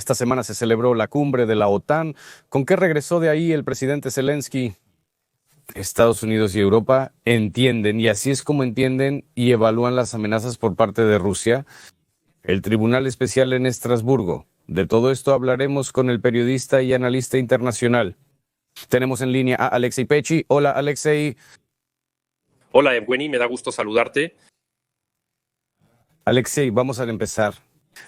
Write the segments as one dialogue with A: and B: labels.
A: Esta semana se celebró la cumbre de la OTAN. ¿Con qué regresó de ahí el presidente Zelensky? Estados Unidos y Europa entienden, y así es como entienden y evalúan las amenazas por parte de Rusia. El Tribunal Especial en Estrasburgo. De todo esto hablaremos con el periodista y analista internacional. Tenemos en línea a Alexei Pechi. Hola, Alexei.
B: Hola, Evgeny, me da gusto saludarte.
A: Alexei, vamos a empezar.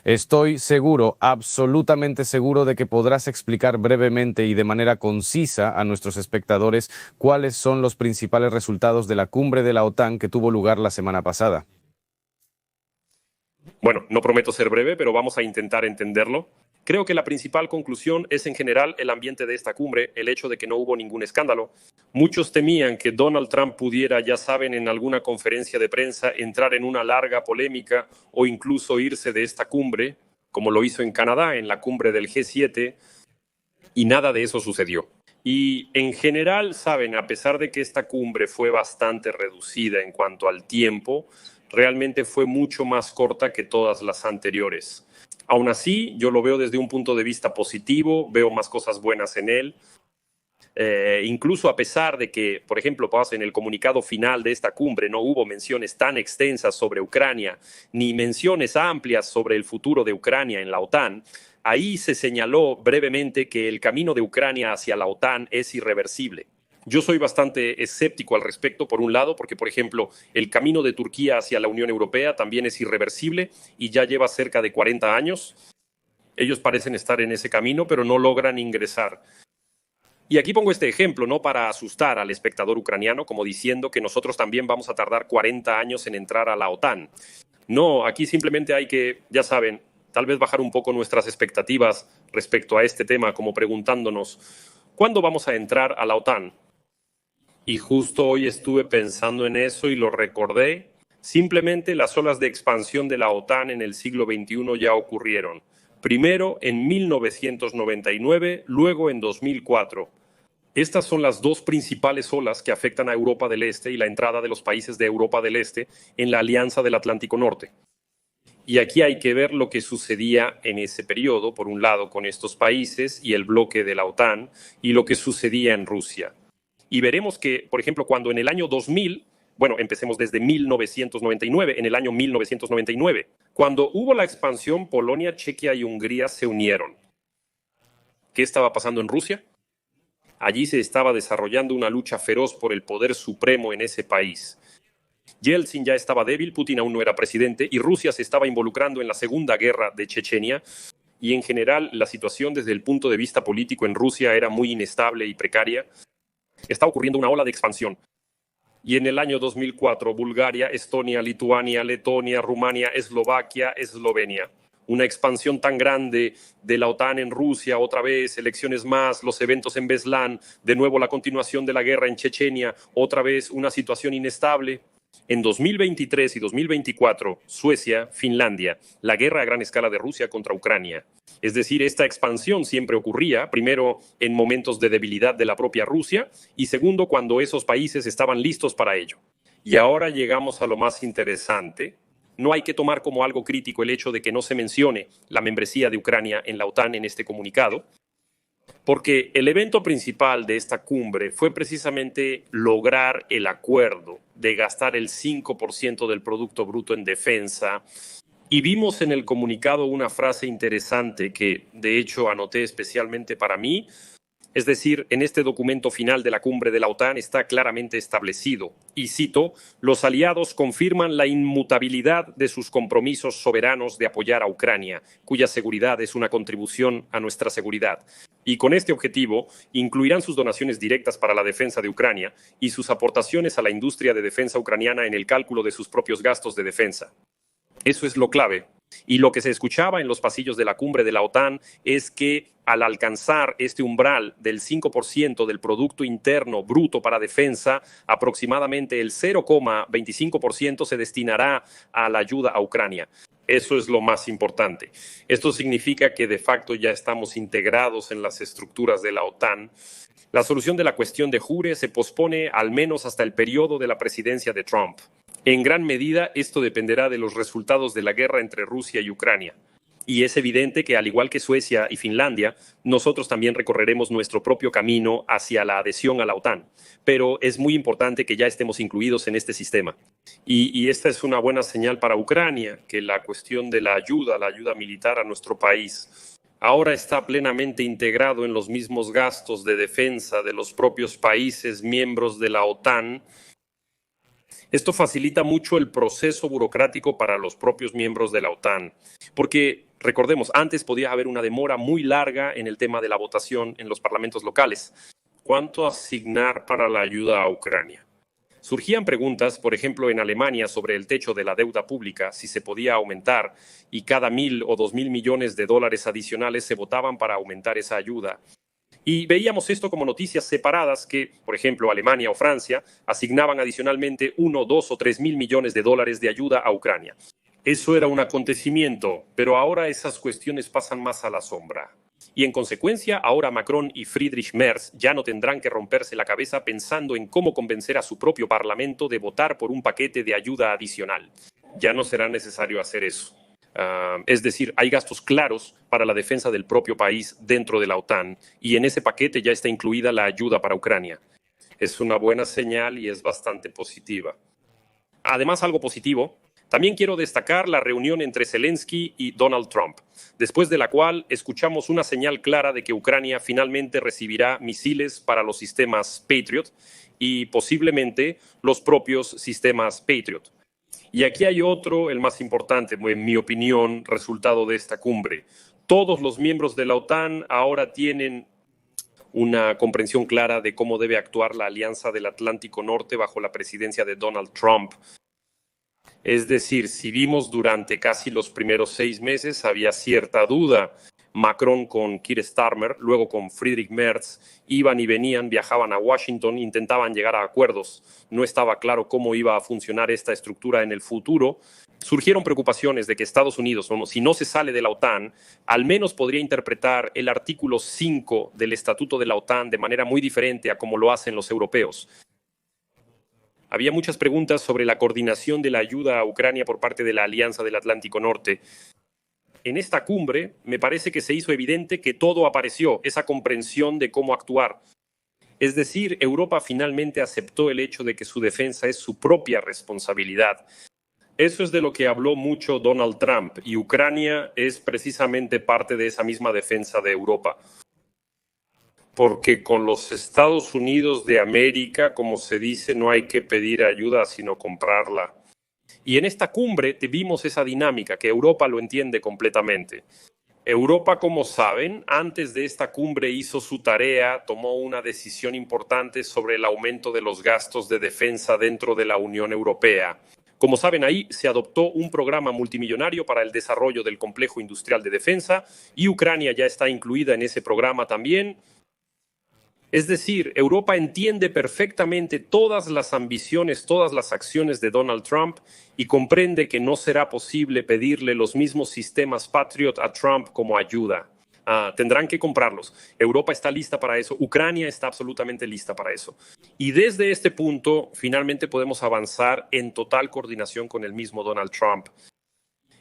A: Estoy seguro, absolutamente seguro, de que podrás explicar brevemente y de manera concisa a nuestros espectadores cuáles son los principales resultados de la cumbre de la OTAN que tuvo lugar la semana pasada.
B: Bueno, no prometo ser breve, pero vamos a intentar entenderlo. Creo que la principal conclusión es en general el ambiente de esta cumbre, el hecho de que no hubo ningún escándalo. Muchos temían que Donald Trump pudiera, ya saben, en alguna conferencia de prensa entrar en una larga polémica o incluso irse de esta cumbre, como lo hizo en Canadá, en la cumbre del G7, y nada de eso sucedió. Y en general, saben, a pesar de que esta cumbre fue bastante reducida en cuanto al tiempo, realmente fue mucho más corta que todas las anteriores. Aún así, yo lo veo desde un punto de vista positivo, veo más cosas buenas en él. Incluso a pesar de que, por ejemplo, en el comunicado final de esta cumbre no hubo menciones tan extensas sobre Ucrania, ni menciones amplias sobre el futuro de Ucrania en la OTAN, ahí se señaló brevemente que el camino de Ucrania hacia la OTAN es irreversible. Yo soy bastante escéptico al respecto, por un lado, porque, por ejemplo, el camino de Turquía hacia la Unión Europea también es irreversible y ya lleva cerca de 40 años. Ellos parecen estar en ese camino, pero no logran ingresar. Y aquí pongo este ejemplo, no para asustar al espectador ucraniano, como diciendo que nosotros también vamos a tardar 40 años en entrar a la OTAN. No, aquí simplemente hay que, ya saben, tal vez bajar un poco nuestras expectativas respecto a este tema, como preguntándonos, ¿cuándo vamos a entrar a la OTAN? Y justo hoy estuve pensando en eso y lo recordé. Simplemente las olas de expansión de la OTAN en el siglo XXI ya ocurrieron. Primero en 1999, luego en 2004. Estas son las dos principales olas que afectan a Europa del Este y la entrada de los países de Europa del Este en la Alianza del Atlántico Norte. Y aquí hay que ver lo que sucedía en ese periodo, por un lado con estos países y el bloque de la OTAN, y lo que sucedía en Rusia. Y veremos que, por ejemplo, cuando en el año 2000, bueno, empecemos desde 1999, en el año 1999, cuando hubo la expansión, Polonia, Chequia y Hungría se unieron. ¿Qué estaba pasando en Rusia? Allí se estaba desarrollando una lucha feroz por el poder supremo en ese país. Yeltsin ya estaba débil, Putin aún no era presidente y Rusia se estaba involucrando en la Segunda Guerra de Chechenia. Y en general la situación desde el punto de vista político en Rusia era muy inestable y precaria. Está ocurriendo una ola de expansión. Y en el año 2004, Bulgaria, Estonia, Lituania, Letonia, Rumania, Eslovaquia, Eslovenia. Una expansión tan grande de la OTAN en Rusia, otra vez elecciones más, los eventos en Beslan, de nuevo la continuación de la guerra en Chechenia, otra vez una situación inestable. En 2023 y 2024, Suecia, Finlandia, la guerra a gran escala de Rusia contra Ucrania. Es decir, esta expansión siempre ocurría, primero en momentos de debilidad de la propia Rusia y segundo cuando esos países estaban listos para ello. Y ahora llegamos a lo más interesante. No hay que tomar como algo crítico el hecho de que no se mencione la membresía de Ucrania en la OTAN en este comunicado, porque el evento principal de esta cumbre fue precisamente lograr el acuerdo de gastar el 5% del Producto Bruto en defensa. Y vimos en el comunicado una frase interesante que, de hecho, anoté especialmente para mí. Es decir, en este documento final de la cumbre de la OTAN está claramente establecido, y cito, los aliados confirman la inmutabilidad de sus compromisos soberanos de apoyar a Ucrania, cuya seguridad es una contribución a nuestra seguridad. Y con este objetivo, incluirán sus donaciones directas para la defensa de Ucrania y sus aportaciones a la industria de defensa ucraniana en el cálculo de sus propios gastos de defensa. Eso es lo clave. Y lo que se escuchaba en los pasillos de la cumbre de la OTAN es que al alcanzar este umbral del 5% del Producto Interno Bruto para defensa, aproximadamente el 0,25% se destinará a la ayuda a Ucrania. Eso es lo más importante. Esto significa que de facto ya estamos integrados en las estructuras de la OTAN. La solución de la cuestión de jure se pospone al menos hasta el periodo de la presidencia de Trump. En gran medida, esto dependerá de los resultados de la guerra entre Rusia y Ucrania. Y es evidente que, al igual que Suecia y Finlandia, nosotros también recorreremos nuestro propio camino hacia la adhesión a la OTAN. Pero es muy importante que ya estemos incluidos en este sistema. Y esta es una buena señal para Ucrania, que la cuestión de la ayuda militar a nuestro país, ahora está plenamente integrado en los mismos gastos de defensa de los propios países miembros de la OTAN. Esto facilita mucho el proceso burocrático para los propios miembros de la OTAN, porque recordemos, antes podía haber una demora muy larga en el tema de la votación en los parlamentos locales. ¿Cuánto asignar para la ayuda a Ucrania? Surgían preguntas, por ejemplo, en Alemania sobre el techo de la deuda pública, si se podía aumentar, y cada 1.000 o 2.000 millones de dólares adicionales se votaban para aumentar esa ayuda. Y veíamos esto como noticias separadas que, por ejemplo, Alemania o Francia asignaban adicionalmente 1, 2 o 3.000 millones de dólares de ayuda a Ucrania. Eso era un acontecimiento, pero ahora esas cuestiones pasan más a la sombra. Y en consecuencia, ahora Macron y Friedrich Merz ya no tendrán que romperse la cabeza pensando en cómo convencer a su propio parlamento de votar por un paquete de ayuda adicional. Ya no será necesario hacer eso. Es decir, hay gastos claros para la defensa del propio país dentro de la OTAN y en ese paquete ya está incluida la ayuda para Ucrania. Es una buena señal y es bastante positiva. Además, algo positivo, también quiero destacar la reunión entre Zelensky y Donald Trump, después de la cual escuchamos una señal clara de que Ucrania finalmente recibirá misiles para los sistemas Patriot y posiblemente los propios sistemas Patriot. Y aquí hay otro, el más importante, en mi opinión, resultado de esta cumbre. Todos los miembros de la OTAN ahora tienen una comprensión clara de cómo debe actuar la Alianza del Atlántico Norte bajo la presidencia de Donald Trump. Es decir, si vimos durante casi los primeros 6 meses, había cierta duda. Macron con Keir Starmer, luego con Friedrich Merz, iban y venían, viajaban a Washington, intentaban llegar a acuerdos. No estaba claro cómo iba a funcionar esta estructura en el futuro. Surgieron preocupaciones de que Estados Unidos, si no se sale de la OTAN, al menos podría interpretar el artículo 5 del Estatuto de la OTAN de manera muy diferente a como lo hacen los europeos. Había muchas preguntas sobre la coordinación de la ayuda a Ucrania por parte de la Alianza del Atlántico Norte. En esta cumbre me parece que se hizo evidente que todo apareció, esa comprensión de cómo actuar. Es decir, Europa finalmente aceptó el hecho de que su defensa es su propia responsabilidad. Eso es de lo que habló mucho Donald Trump, y Ucrania es precisamente parte de esa misma defensa de Europa. Porque con los Estados Unidos de América, como se dice, no hay que pedir ayuda, sino comprarla. Y en esta cumbre vimos esa dinámica, que Europa lo entiende completamente. Europa, como saben, antes de esta cumbre hizo su tarea, tomó una decisión importante sobre el aumento de los gastos de defensa dentro de la Unión Europea. Como saben, ahí se adoptó un programa multimillonario para el desarrollo del complejo industrial de defensa y Ucrania ya está incluida en ese programa también. Es decir, Europa entiende perfectamente todas las ambiciones, todas las acciones de Donald Trump y comprende que no será posible pedirle los mismos sistemas Patriot a Trump como ayuda. Tendrán que comprarlos. Europa está lista para eso. Ucrania está absolutamente lista para eso. Y desde este punto, finalmente podemos avanzar en total coordinación con el mismo Donald Trump.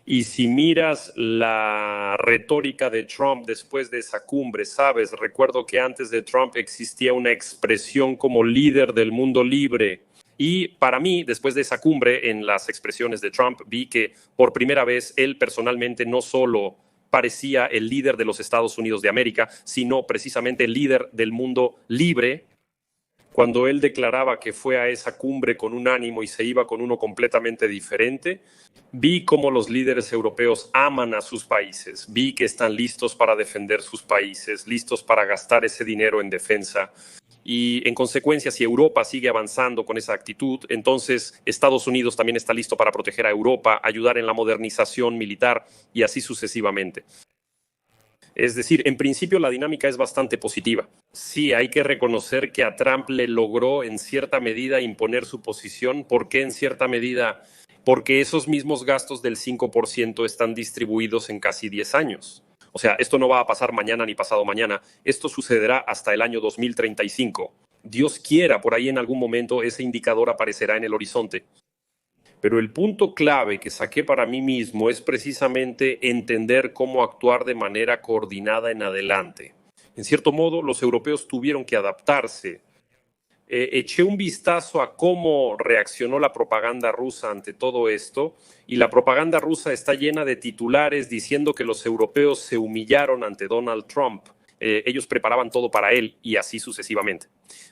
B: Y si miras la retórica de Trump después de esa cumbre, sabes, recuerdo que antes de Trump existía una expresión como líder del mundo libre. Y para mí, después de esa cumbre, en las expresiones de Trump, vi que por primera vez él personalmente no solo parecía el líder de los Estados Unidos de América, sino precisamente el líder del mundo libre. Cuando él declaraba que fue a esa cumbre con un ánimo y se iba con uno completamente diferente, vi cómo los líderes europeos aman a sus países, vi que están listos para defender sus países, listos para gastar ese dinero en defensa. Y en consecuencia, si Europa sigue avanzando con esa actitud, entonces Estados Unidos también está listo para proteger a Europa, ayudar en la modernización militar y así sucesivamente. Es decir, en principio la dinámica es bastante positiva. Sí, hay que reconocer que a Trump le logró en cierta medida imponer su posición. ¿Por qué en cierta medida? Porque esos mismos gastos del 5% están distribuidos en casi 10 años. O sea, esto no va a pasar mañana ni pasado mañana. Esto sucederá hasta el año 2035. Dios quiera, por ahí en algún momento ese indicador aparecerá en el horizonte. Pero el punto clave que saqué para mí mismo es precisamente entender cómo actuar de manera coordinada en adelante. En cierto modo, los europeos tuvieron que adaptarse. Eché un vistazo a cómo reaccionó la propaganda rusa ante todo esto, y la propaganda rusa está llena de titulares diciendo que los europeos se humillaron ante Donald Trump. Ellos preparaban todo para él y así sucesivamente.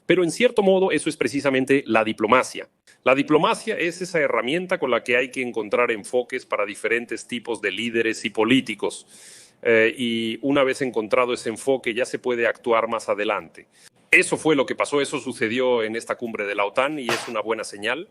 B: Pero en cierto modo eso es precisamente la diplomacia. La diplomacia es esa herramienta con la que hay que encontrar enfoques para diferentes tipos de líderes y políticos. Y una vez encontrado ese enfoque ya se puede actuar más adelante. Eso fue lo que pasó, eso sucedió en esta cumbre de la OTAN y es una buena señal.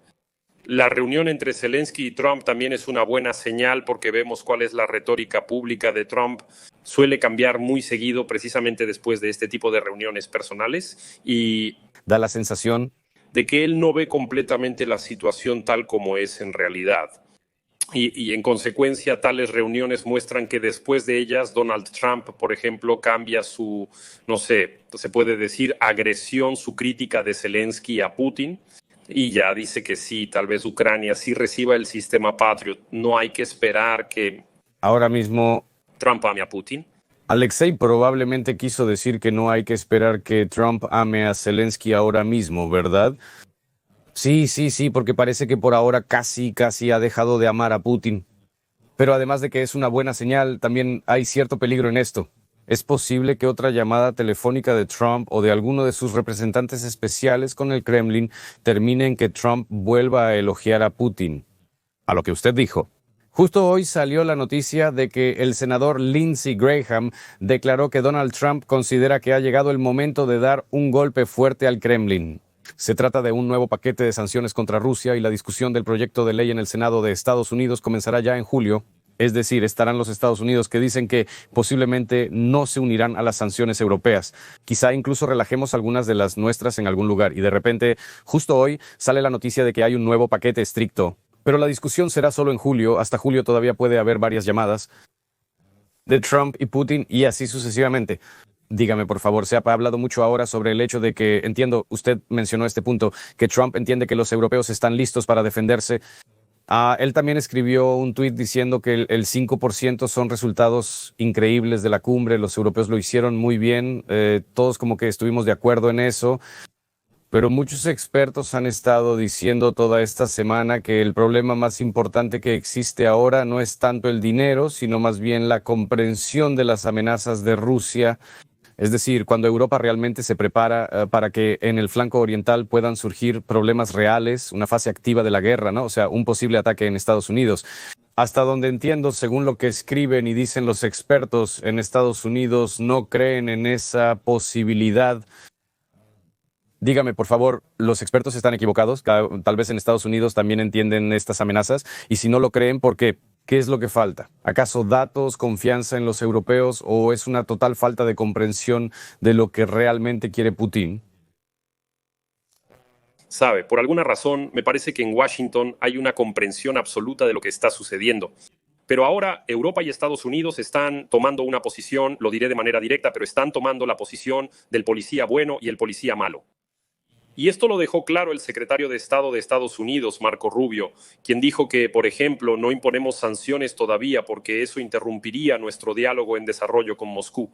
B: La reunión entre Zelensky y Trump también es una buena señal porque vemos cuál es la retórica pública de Trump. Suele cambiar muy seguido precisamente después de este tipo de reuniones personales y
A: Da la sensación
B: de que él no ve completamente la situación tal como es en realidad. Y en consecuencia, tales reuniones muestran que después de ellas, Donald Trump, por ejemplo, cambia su, no sé, se puede decir, agresión, su crítica de Zelensky a Putin, y ya dice que sí, tal vez Ucrania sí reciba el sistema Patriot. No hay que esperar que
A: ahora mismo.
B: Trump ame a Putin.
A: Alexei probablemente quiso decir que no hay que esperar que Trump ame a Zelensky ahora mismo, ¿verdad? Sí, sí, sí, porque parece que por ahora casi ha dejado de amar a Putin. Pero además de que es una buena señal, también hay cierto peligro en esto. Es posible que otra llamada telefónica de Trump o de alguno de sus representantes especiales con el Kremlin termine en que Trump vuelva a elogiar a Putin. A lo que usted dijo. Justo hoy salió la noticia de que el senador Lindsey Graham declaró que Donald Trump considera que ha llegado el momento de dar un golpe fuerte al Kremlin. Se trata de un nuevo paquete de sanciones contra Rusia y la discusión del proyecto de ley en el Senado de Estados Unidos comenzará ya en julio. Es decir, estarán los Estados Unidos que dicen que posiblemente no se unirán a las sanciones europeas. Quizá incluso relajemos algunas de las nuestras en algún lugar y de repente, justo hoy, sale la noticia de que hay un nuevo paquete estricto. Pero la discusión será solo en julio. Hasta julio todavía puede haber varias llamadas de Trump y Putin y así sucesivamente. Dígame, por favor, se ha hablado mucho ahora sobre el hecho de que, entiendo, usted mencionó este punto, que Trump entiende que los europeos están listos para defenderse. Él también escribió un tuit diciendo que el 5% son resultados increíbles de la cumbre, los europeos lo hicieron muy bien, todos como que estuvimos de acuerdo en eso. Pero muchos expertos han estado diciendo toda esta semana que el problema más importante que existe ahora no es tanto el dinero, sino más bien la comprensión de las amenazas de Rusia. Es decir, cuando Europa realmente se prepara para que en el flanco oriental puedan surgir problemas reales, una fase activa de la guerra, ¿no? O sea, un posible ataque en Estados Unidos. Hasta donde entiendo, según lo que escriben y dicen los expertos en Estados Unidos, no creen en esa posibilidad. Dígame, por favor, ¿los expertos están equivocados? Tal vez en Estados Unidos también entienden estas amenazas. Y si no lo creen, ¿por qué? ¿Qué es lo que falta? ¿Acaso datos, confianza en los europeos o es una total falta de comprensión de lo que realmente quiere Putin?
B: Sabe, por alguna razón me parece que en Washington hay una comprensión absoluta de lo que está sucediendo. Pero ahora Europa y Estados Unidos están tomando una posición, lo diré de manera directa, pero están tomando la posición del policía bueno y el policía malo. Y esto lo dejó claro el secretario de Estado de Estados Unidos, Marco Rubio, quien dijo que, por ejemplo, no imponemos sanciones todavía porque eso interrumpiría nuestro diálogo en desarrollo con Moscú.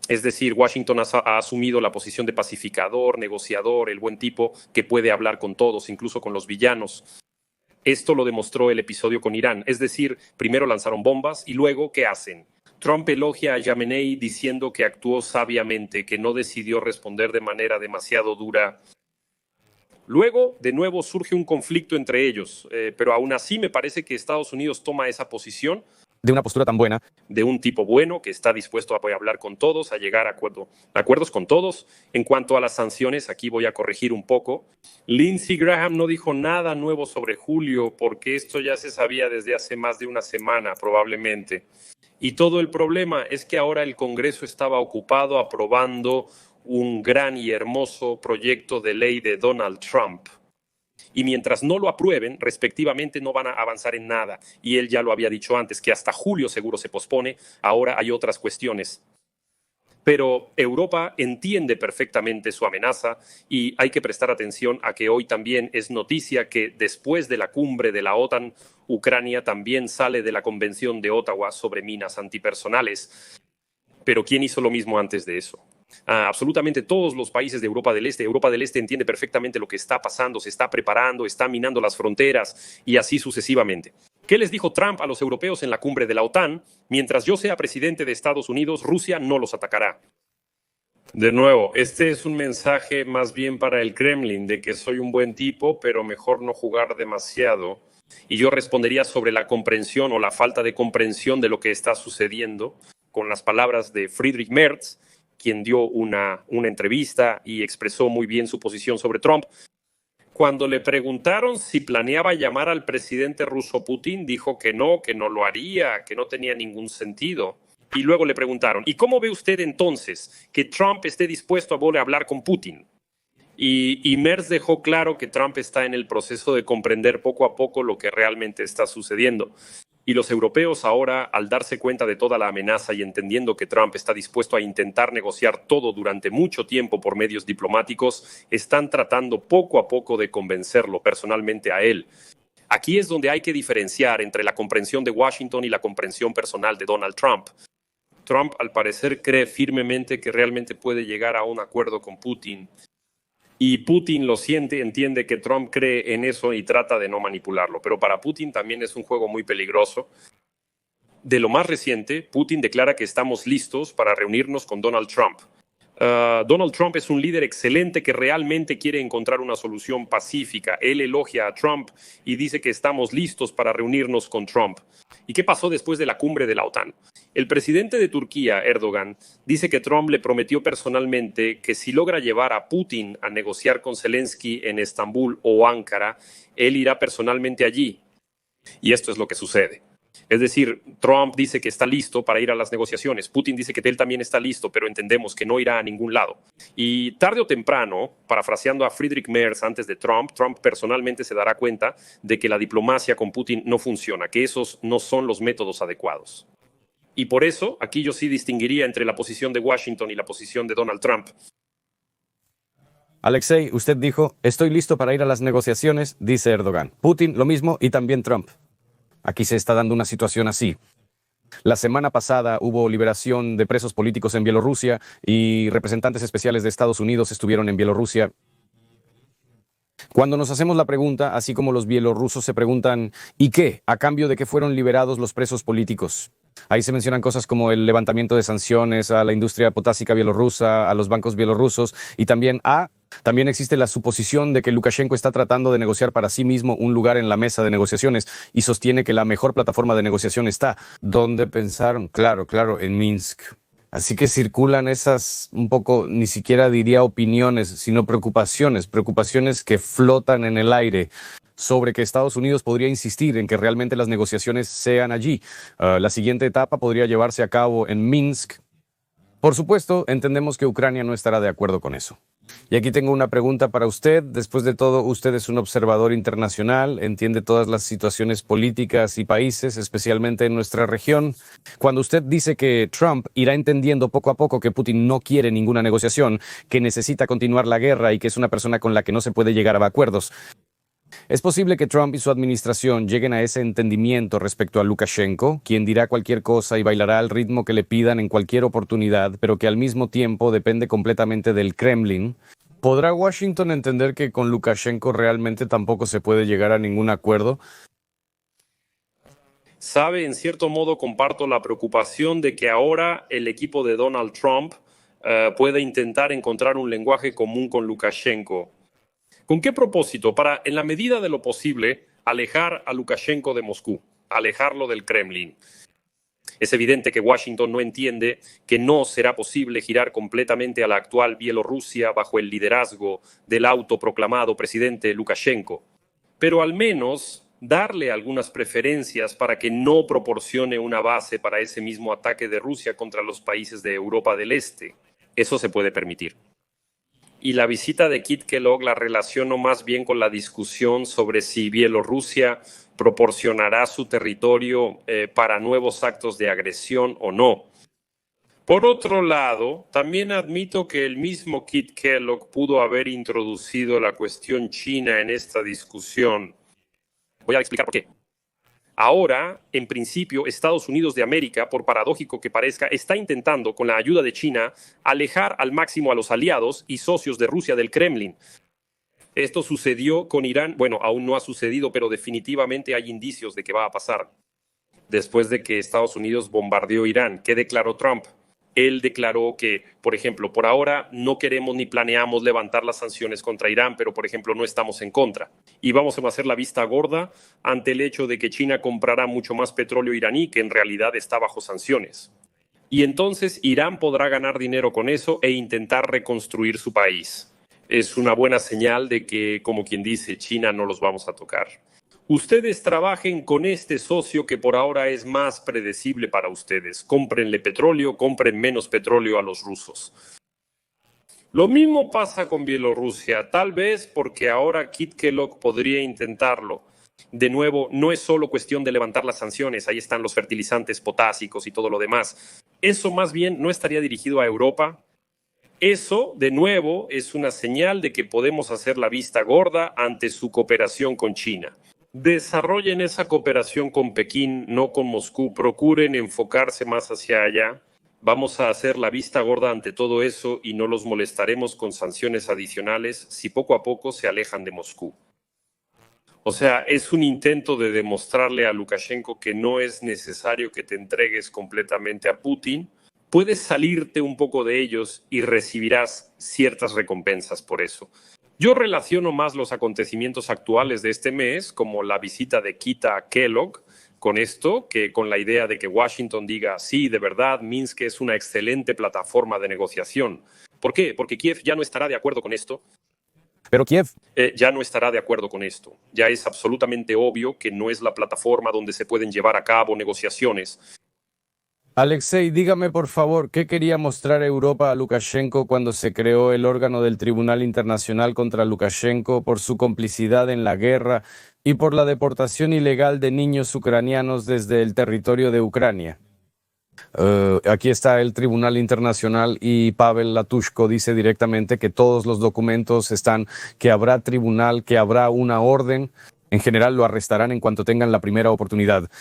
B: Es decir, Washington ha asumido la posición de pacificador, negociador, el buen tipo que puede hablar con todos, incluso con los villanos. Esto lo demostró el episodio con Irán. Es decir, primero lanzaron bombas y luego, ¿qué hacen? Trump elogia a Jamenei diciendo que actuó sabiamente, que no decidió responder de manera demasiado dura. Luego, de nuevo, surge un conflicto entre ellos, pero aún así me parece que Estados Unidos toma esa posición
A: De una postura tan buena.
B: de un tipo bueno que está dispuesto a hablar con todos, a llegar a acuerdos con todos. En cuanto a las sanciones, aquí voy a corregir un poco. Lindsey Graham no dijo nada nuevo sobre julio porque esto ya se sabía desde hace más de una semana probablemente. Y todo el problema es que ahora el Congreso estaba ocupado aprobando un gran y hermoso proyecto de ley de Donald Trump. Y mientras no lo aprueben, respectivamente, no van a avanzar en nada. Y él ya lo había dicho antes, que hasta julio seguro se pospone. Ahora hay otras cuestiones. Pero Europa entiende perfectamente su amenaza y hay que prestar atención a que hoy también es noticia que después de la cumbre de la OTAN, Ucrania también sale de la Convención de Ottawa sobre minas antipersonales. Pero ¿quién hizo lo mismo antes de eso? Absolutamente todos los países de Europa del Este. Europa del Este entiende perfectamente lo que está pasando, se está preparando, está minando las fronteras y así sucesivamente. ¿Qué les dijo Trump a los europeos en la cumbre de la OTAN? Mientras yo sea presidente de Estados Unidos, Rusia no los atacará. De nuevo, este es un mensaje más bien para el Kremlin de que soy un buen tipo, pero mejor no jugar demasiado. Y yo respondería sobre la comprensión o la falta de comprensión de lo que está sucediendo con las palabras de Friedrich Merz, quien dio una entrevista y expresó muy bien su posición sobre Trump. Cuando le preguntaron si planeaba llamar al presidente ruso Putin, dijo que no lo haría, que no tenía ningún sentido. Y luego le preguntaron, ¿y cómo ve usted entonces que Trump esté dispuesto a volver a hablar con Putin? Y Merz dejó claro que Trump está en el proceso de comprender poco a poco lo que realmente está sucediendo. Y los europeos ahora, al darse cuenta de toda la amenaza y entendiendo que Trump está dispuesto a intentar negociar todo durante mucho tiempo por medios diplomáticos, están tratando poco a poco de convencerlo personalmente a él. Aquí es donde hay que diferenciar entre la comprensión de Washington y la comprensión personal de Donald Trump. Trump, al parecer, cree firmemente que realmente puede llegar a un acuerdo con Putin. Y Putin lo siente, entiende que Trump cree en eso y trata de no manipularlo. Pero para Putin también es un juego muy peligroso. De lo más reciente, Putin declara que estamos listos para reunirnos con Donald Trump. Donald Trump es un líder excelente que realmente quiere encontrar una solución pacífica. Él elogia a Trump y dice que estamos listos para reunirnos con Trump. ¿Y qué pasó después de la cumbre de la OTAN? El presidente de Turquía, Erdogan, dice que Trump le prometió personalmente que si logra llevar a Putin a negociar con Zelensky en Estambul o Ankara, él irá personalmente allí. Y esto es lo que sucede. Es decir, Trump dice que está listo para ir a las negociaciones. Putin dice que él también está listo, pero entendemos que no irá a ningún lado. Y tarde o temprano, parafraseando a Friedrich Merz antes de Trump, Trump personalmente se dará cuenta de que la diplomacia con Putin no funciona, que esos no son los métodos adecuados. Y por eso, aquí yo sí distinguiría entre la posición de Washington y la posición de Donald Trump.
A: Alexei, usted dijo, estoy listo para ir a las negociaciones, dice Erdogan. Putin, lo mismo, y también Trump. Aquí se está dando una situación así. La semana pasada hubo liberación de presos políticos en Bielorrusia y representantes especiales de Estados Unidos estuvieron en Bielorrusia. Cuando nos hacemos la pregunta, así como los bielorrusos se preguntan, ¿y qué? ¿A cambio de qué fueron liberados los presos políticos? Ahí se mencionan cosas como el levantamiento de sanciones a la industria potásica bielorrusa, a los bancos bielorrusos y también existe la suposición de que Lukashenko está tratando de negociar para sí mismo un lugar en la mesa de negociaciones y sostiene que la mejor plataforma de negociación está donde pensaron, claro, en Minsk. Así que circulan esas, un poco, ni siquiera diría opiniones, sino preocupaciones que flotan en el aire sobre que Estados Unidos podría insistir en que realmente las negociaciones sean allí. La siguiente etapa podría llevarse a cabo en Minsk. Por supuesto, entendemos que Ucrania no estará de acuerdo con eso. Y aquí tengo una pregunta para usted. Después de todo, usted es un observador internacional, entiende todas las situaciones políticas y países, especialmente en nuestra región. Cuando usted dice que Trump irá entendiendo poco a poco que Putin no quiere ninguna negociación, que necesita continuar la guerra y que es una persona con la que no se puede llegar a acuerdos, ¿es posible que Trump y su administración lleguen a ese entendimiento respecto a Lukashenko, quien dirá cualquier cosa y bailará al ritmo que le pidan en cualquier oportunidad, pero que al mismo tiempo depende completamente del Kremlin? ¿Podrá Washington entender que con Lukashenko realmente tampoco se puede llegar a ningún acuerdo?
B: Sabe, en cierto modo comparto la preocupación de que ahora el equipo de Donald Trump puede intentar encontrar un lenguaje común con Lukashenko. ¿Con qué propósito? Para, en la medida de lo posible, alejar a Lukashenko de Moscú, alejarlo del Kremlin. Es evidente que Washington no entiende que no será posible girar completamente a la actual Bielorrusia bajo el liderazgo del autoproclamado presidente Lukashenko, pero al menos darle algunas preferencias para que no proporcione una base para ese mismo ataque de Rusia contra los países de Europa del Este. Eso se puede permitir. Y la visita de Kit Kellogg la relaciono más bien con la discusión sobre si Bielorrusia proporcionará su territorio para nuevos actos de agresión o no. Por otro lado, también admito que el mismo Kit Kellogg pudo haber introducido la cuestión china en esta discusión. Voy a explicar por qué. Ahora, en principio, Estados Unidos de América, por paradójico que parezca, está intentando, con la ayuda de China, alejar al máximo a los aliados y socios de Rusia del Kremlin. Esto sucedió con Irán, bueno, aún no ha sucedido, pero definitivamente hay indicios de que va a pasar. Después de que Estados Unidos bombardeó Irán, ¿qué declaró Trump? Él declaró que, por ejemplo, por ahora no queremos ni planeamos levantar las sanciones contra Irán, pero, por ejemplo, no estamos en contra. Y vamos a hacer la vista gorda ante el hecho de que China comprará mucho más petróleo iraní, que en realidad está bajo sanciones. Y entonces Irán podrá ganar dinero con eso e intentar reconstruir su país. Es una buena señal de que, como quien dice, China no los vamos a tocar. Ustedes trabajen con este socio que por ahora es más predecible para ustedes. Cómprenle petróleo, compren menos petróleo a los rusos. Lo mismo pasa con Bielorrusia, tal vez porque ahora Kit Kellogg podría intentarlo. De nuevo, no es solo cuestión de levantar las sanciones, ahí están los fertilizantes potásicos y todo lo demás. Eso más bien no estaría dirigido a Europa. Eso, de nuevo, es una señal de que podemos hacer la vista gorda ante su cooperación con China. Desarrollen esa cooperación con Pekín, no con Moscú. Procuren enfocarse más hacia allá. Vamos a hacer la vista gorda ante todo eso y no los molestaremos con sanciones adicionales si poco a poco se alejan de Moscú. O sea, es un intento de demostrarle a Lukashenko que no es necesario que te entregues completamente a Putin. Puedes salirte un poco de ellos y recibirás ciertas recompensas por eso. Yo relaciono más los acontecimientos actuales de este mes, como la visita de Kit a Kellogg, con esto, que con la idea de que Washington diga, sí, de verdad, Minsk es una excelente plataforma de negociación. ¿Por qué? Porque Kiev ya no estará de acuerdo con esto.
A: Pero Kiev,
B: Ya no estará de acuerdo con esto. Ya es absolutamente obvio que no es la plataforma donde se pueden llevar a cabo negociaciones.
A: Alexei, dígame por favor, ¿qué quería mostrar Europa a Lukashenko cuando se creó el órgano del Tribunal Internacional contra Lukashenko por su complicidad en la guerra y por la deportación ilegal de niños ucranianos desde el territorio de Ucrania? Aquí está el Tribunal Internacional y Pavel Latushko dice directamente que todos los documentos están, que habrá tribunal, que habrá una orden. En general lo arrestarán en cuanto tengan la primera oportunidad.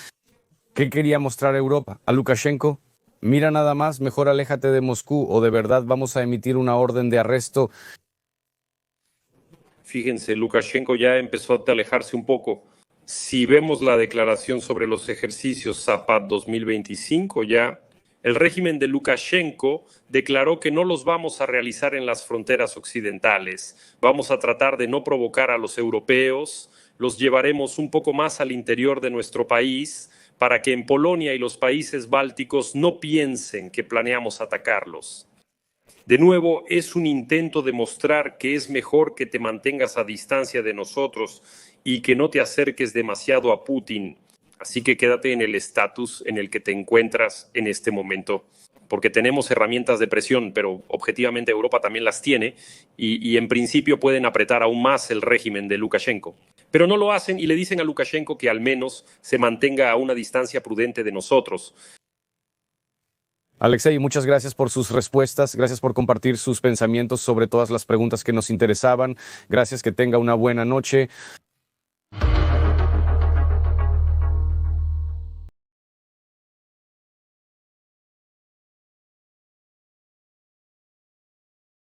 A: ¿Qué quería mostrar Europa? ¿A Lukashenko? Mira nada más, mejor aléjate de Moscú o de verdad vamos a emitir una orden de arresto.
B: Fíjense, Lukashenko ya empezó a alejarse un poco. Si vemos la declaración sobre los ejercicios Zapad 2025, ya el régimen de Lukashenko declaró que no los vamos a realizar en las fronteras occidentales. Vamos a tratar de no provocar a los europeos, los llevaremos un poco más al interior de nuestro país para que en Polonia y los países bálticos no piensen que planeamos atacarlos. De nuevo, es un intento de mostrar que es mejor que te mantengas a distancia de nosotros y que no te acerques demasiado a Putin. Así que quédate en el estatus en el que te encuentras en este momento, porque tenemos herramientas de presión, pero objetivamente Europa también las tiene y en principio pueden apretar aún más el régimen de Lukashenko. Pero no lo hacen y le dicen a Lukashenko que al menos se mantenga a una distancia prudente de nosotros.
A: Alexei, muchas gracias por sus respuestas, gracias por compartir sus pensamientos sobre todas las preguntas que nos interesaban, gracias, que tenga una buena noche.